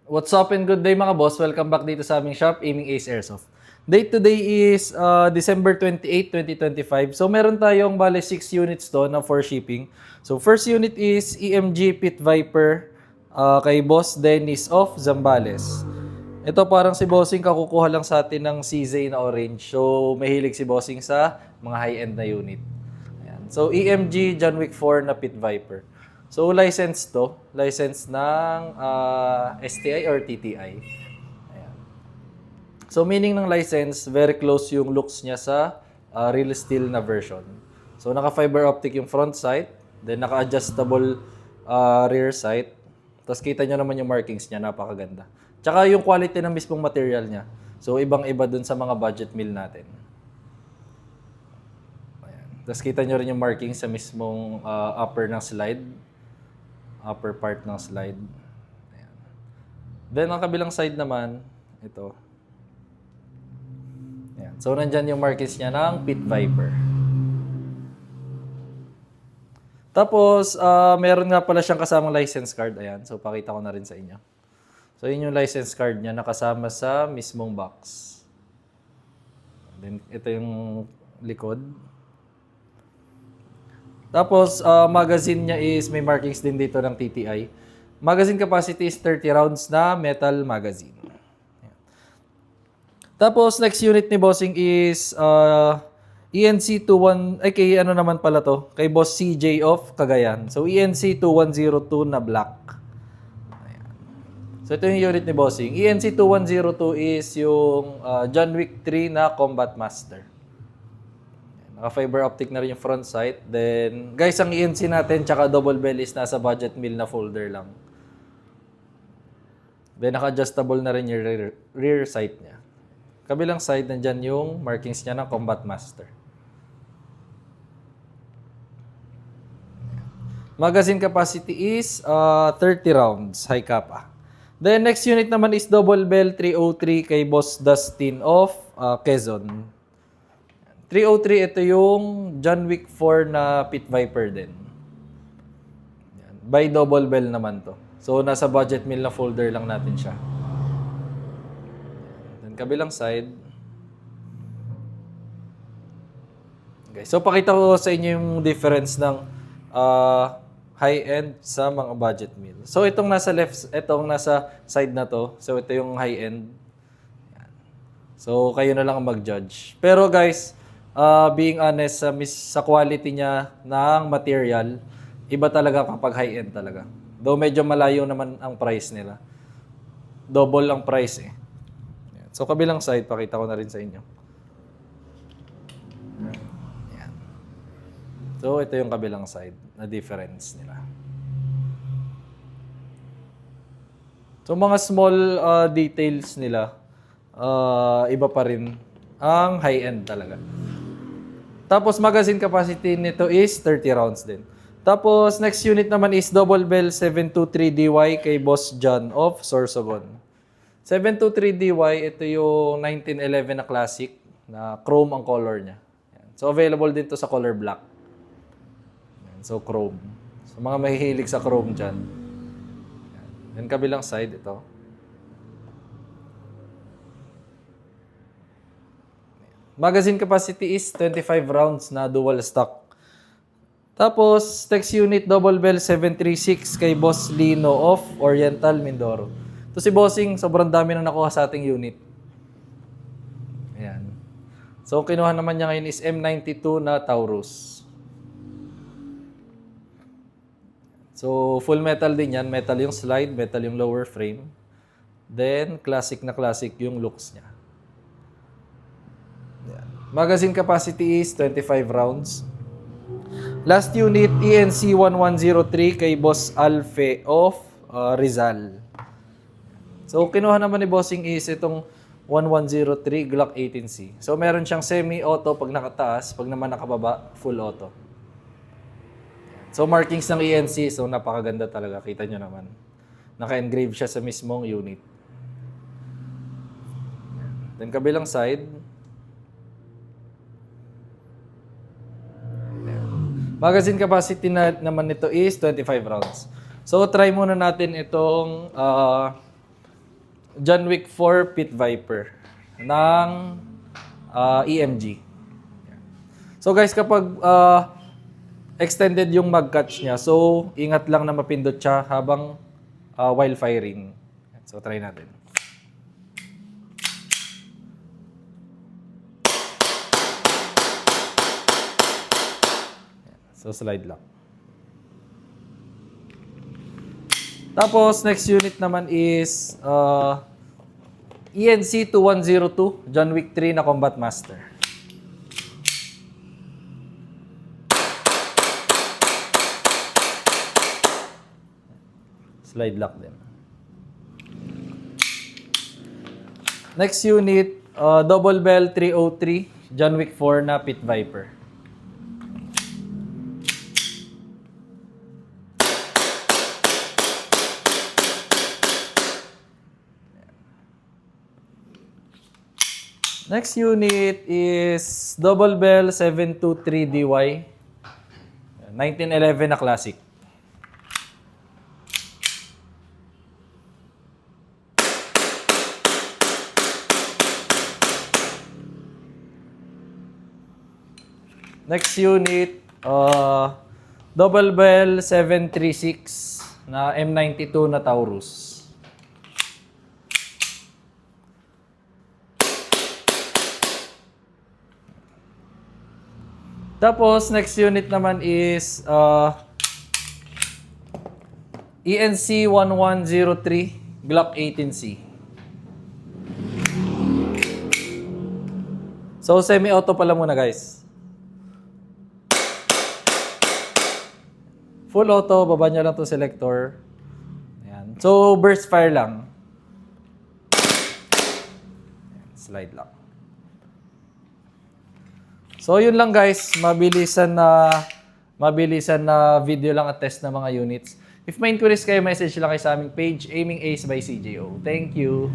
What's up and good day mga boss? Welcome back dito sa aming shop, Aiming Ace Airsoft. Date today is December 28, 2025. So meron tayong bale 6 units to na for shipping. So first unit is EMG Pit Viper kay Boss Dennis of Zambales. Ito parang si Bossing kakukuha lang sa atin ng CZ na orange. So mahilig si Bossing sa mga high-end na unit. Ayan. So EMG John Wick 4 na Pit Viper. So license to, license ng STI or TTI. Ayan. So meaning ng license, very close yung looks niya sa real steel na version. So naka fiber optic yung front sight, then naka adjustable rear sight. Tapos kita nyo naman yung markings niya, napakaganda. Tsaka yung quality ng mismong material niya. So ibang-iba dun sa mga budget meal natin. Ayan. Tapos kita nyo rin yung markings sa mismong upper ng slide. Upper part ng slide. Ayan. Then, ang kabilang side naman, ito. Ayan. So, nandyan yung markings niya ng Pit Viper. Tapos, meron nga pala siyang kasamang license card. Ayan. So, pakita ko na rin sa inyo. So, yun yung license card niya nakasama sa mismong box. Then, ito yung likod. Tapos, magazine niya is may markings din dito ng TTI. Magazine capacity is 30 rounds na metal magazine. Ayan. Tapos, next unit ni Bossing is ENC 21, ay kay ano naman pala to, kay Boss CJ of Cagayan. So, ENC 2102 na black. Ayan. So, ito yung unit ni Bossing. ENC 2102 is yung John Wick 3 na Combat Master. Naka-fiber optic na rin yung front sight. Then, guys, ang ENC natin tsaka double bell is nasa budget meal na folder lang. Then, naka-adjustable na rin yung rear sight niya. Kabilang side, nandyan yung markings niya ng Combat Master. Magazine capacity is 30 rounds, high capa. Then, next unit naman is double bell 303 kay Boss Dustin of Quezon. 303, ito yung John Wick 4 na Pit Viper din. Yan. By double bell naman to. So, nasa budget meal na folder lang natin siya. Then, kabilang side. Okay. So, pakita ko sa inyo yung difference ng high-end sa mga budget meal. So, itong nasa left, itong nasa side na to. So, ito yung high-end. Yan. So, kayo na lang ang mag-judge. Pero guys, being honest, sa quality niya ng material, iba talaga kapag high-end talaga. Though medyo malayo naman ang price nila. Double ang price eh. So, kabilang side, pakita ko na rin sa inyo. Yan. So, ito yung kabilang side na difference nila. So, mga small details nila, iba pa rin ang high-end talaga. Tapos, magazine capacity nito is 30 rounds din. Tapos, next unit naman is double bell 723DY kay Boss John of Sorsogon. 723DY, ito yung 1911 na classic na chrome ang color niya. Yan. So, available din to sa color black. Yan. So, chrome. So, mga mahihilig sa chrome dyan. Yan. Yan, kabilang side, ito. Magazine capacity is 25 rounds na dual stock. Tapos, text unit double bell 736 kay Boss Lino of Oriental Mindoro. Ito si Bossing, sobrang dami na nakuha sa ating unit. Ayan. So, kinuha naman niya ngayon is M92 na Taurus. So, full metal din yan. Metal yung slide, metal yung lower frame. Then, classic na classic yung looks niya. Magazine capacity is 25 rounds. Last unit, ENC 1103 kay Boss Alfe of Rizal. So, kinuha naman ni Bossing is itong 1103 Glock 18C. So, meron siyang semi-auto pag nakataas, pag naman nakababa, full auto. So, markings ng ENC, so napakaganda talaga. Kita nyo naman. Naka-engrave siya sa mismong unit. Then, kabilang side. Magazine capacity naman nito is 25 rounds. So, try muna natin itong John Wick 4 Pit Viper ng EMG. So guys, kapag extended yung mag catch niya, so ingat lang na mapindot siya habang while firing. So try natin. So slide lang. Tapos next unit naman is ENC 2102 John Wick 3 na Combat Master. Slide lock din. Next unit, Double Bell 303 John Wick 4 na Pit Viper. Next unit is Double Bell 723DY 1911 na classic. Next unit, Double Bell 736 na M92 na Taurus. Tapos, next unit naman is ENC 1103 Glock 18C. So, semi-auto pala muna guys. Full auto, baba nyo lang itong selector. Ayan. So, burst fire lang. Ayan, slide lang. So, yun lang guys. Mabilisan na video lang at test ng mga units. If may inquiries kayo, message lang kayo sa aming page, Aiming Ace by CJO. Thank you!